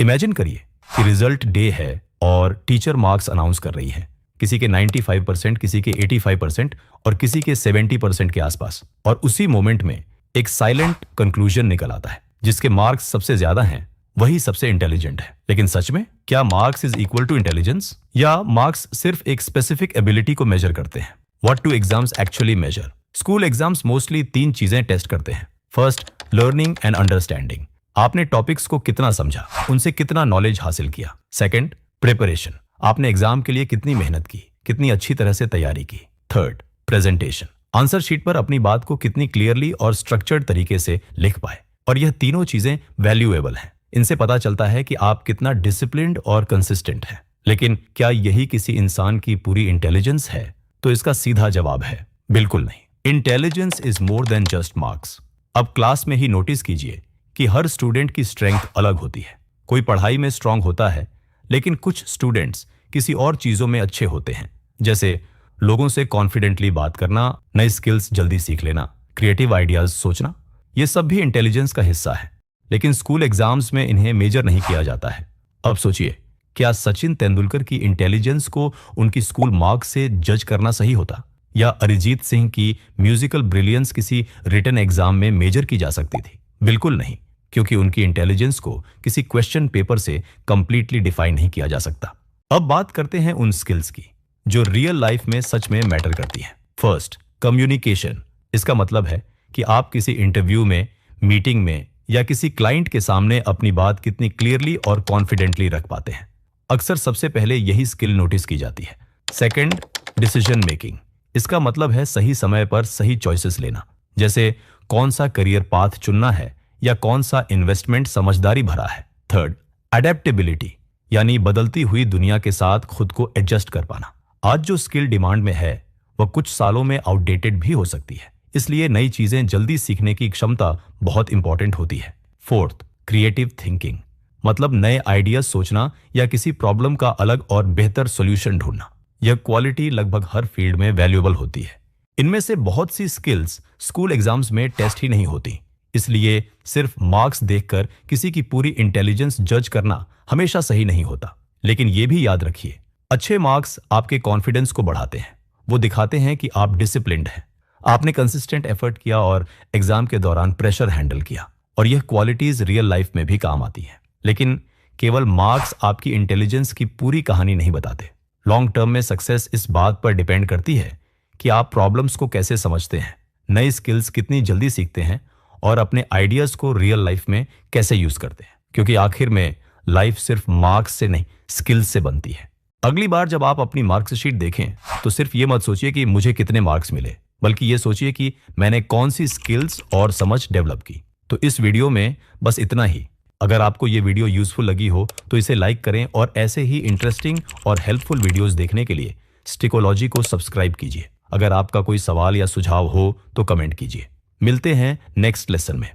Imagine करिए कि result day है और टीचर मार्क्स अनाउंस कर रही है। किसी के 95%, किसी के 85% और किसी के 70% के आसपास। और उसी मोमेंट में एक साइलेंट कंक्लूजन निकल आता है, जिसके मार्क्स सबसे ज्यादा हैं वही सबसे इंटेलिजेंट है। लेकिन सच में क्या marks is equal to intelligence, या मार्क्स सिर्फ एक स्पेसिफिक एबिलिटी को मेजर करते हैं? What do exams actually measure? School exams mostly 3 चीजें टेस्ट करते हैं। First, learning and understanding. आपने टॉपिक्स को कितना समझा, उनसे कितना नॉलेज हासिल किया। Second, preparation. आपने एग्जाम के लिए कितनी मेहनत की, कितनी अच्छी तरह से तैयारी की। Third, presentation. आंसर शीट पर अपनी बात को कितनी क्लियरली और स्ट्रक्चर्ड तरीके से लिख पाए। और यह तीनों चीजें वैल्यूएबल हैं। इनसे पता चलता है कि आप कितना डिसिप्लिन्ड और कंसिस्टेंट हैं। लेकिन क्या यही किसी इंसान की पूरी इंटेलिजेंस है? तो इसका सीधा जवाब है बिल्कुल नहीं। Intelligence is more than just marks. अब क्लास में ही नोटिस कीजिए कि हर स्टूडेंट की स्ट्रेंथ अलग होती है। कोई पढ़ाई में स्ट्रांग होता है, लेकिन कुछ स्टूडेंट्स किसी और चीजों में अच्छे होते हैं, जैसे लोगों से कॉन्फिडेंटली बात करना, नए स्किल्स जल्दी सीख लेना, क्रिएटिव आइडियाज सोचना। ये सब भी इंटेलिजेंस का हिस्सा है, लेकिन स्कूल एग्जाम्स में इन्हें मेजर नहीं किया जाता है। अब सोचिए, क्या सचिन तेंदुलकर की इंटेलिजेंस को उनकी स्कूल मार्क्स से जज करना सही होता, या अरिजीत सिंह की म्यूजिकल ब्रिलियंस किसी रिटन एग्जाम में मेजर की जा सकती थी? बिल्कुल नहीं, क्योंकि उनकी इंटेलिजेंस को किसी क्वेश्चन पेपर से कंप्लीटली डिफाइन नहीं किया जा सकता। अब बात करते हैं उन स्किल्स की जो रियल लाइफ में सच में मैटर करती हैं। First, communication. इसका मतलब है कि आप किसी इंटरव्यू में, मीटिंग में या किसी क्लाइंट के सामने अपनी बात कितनी क्लियरली और कॉन्फिडेंटली रख पाते हैं। अक्सर सबसे पहले यही स्किल नोटिस की जाती है। Second, decision making. इसका मतलब है सही समय पर सही चॉइसेस लेना, जैसे कौन सा करियर पाथ चुनना है या कौन सा इन्वेस्टमेंट समझदारी भरा है। थर्ड, अडेप्टेबिलिटी, यानी बदलती हुई दुनिया के साथ खुद को एडजस्ट कर पाना। आज जो स्किल डिमांड में है वह कुछ सालों में आउटडेटेड भी हो सकती है, इसलिए नई चीजें जल्दी सीखने की क्षमता बहुत इंपॉर्टेंट होती है। फोर्थ, क्रिएटिव थिंकिंग, मतलब नए आइडियाज सोचना या किसी प्रॉब्लम का अलग और बेहतर सॉल्यूशन ढूंढना। यह क्वालिटी लगभग हर फील्ड में वैल्यूएबल होती है। इनमें से बहुत सी स्किल्स स्कूल एग्जाम्स में टेस्ट ही नहीं होती, इसलिए सिर्फ मार्क्स देखकर किसी की पूरी इंटेलिजेंस जज करना हमेशा सही नहीं होता। लेकिन यह भी याद रखिए, अच्छे मार्क्स आपके कॉन्फिडेंस को बढ़ाते हैं। वो दिखाते हैं कि आप डिसिप्लिन्ड हैं, आपने कंसिस्टेंट एफर्ट किया और एग्जाम के दौरान प्रेशर हैंडल किया, और यह क्वालिटीज रियल लाइफ में भी काम आती हैं। लेकिन केवल मार्क्स आपकी इंटेलिजेंस की पूरी कहानी नहीं बताते। लॉन्ग टर्म में सक्सेस इस बात पर डिपेंड करती है कि आप प्रॉब्लम्स को कैसे समझते हैं, नई स्किल्स कितनी जल्दी सीखते हैं और अपने आइडियाज को रियल लाइफ में कैसे यूज करते हैं। क्योंकि आखिर में लाइफ सिर्फ मार्क्स से नहीं, स्किल्स से बनती है। अगली बार जब आप अपनी मार्क्सशीट देखें तो सिर्फ ये मत सोचिए कि मुझे कितने मार्क्स मिले, बल्कि ये सोचिए कि मैंने कौन सी स्किल्स और समझ डेवलप की। तो इस वीडियो में बस इतना ही। अगर आपको ये वीडियो यूजफुल लगी हो तो इसे लाइक करें, और ऐसे ही इंटरेस्टिंग और हेल्पफुल वीडियोस देखने के लिए स्टिकोलॉजी को सब्सक्राइब कीजिए। अगर आपका कोई सवाल या सुझाव हो तो कमेंट कीजिए। मिलते हैं नेक्स्ट लेसन में।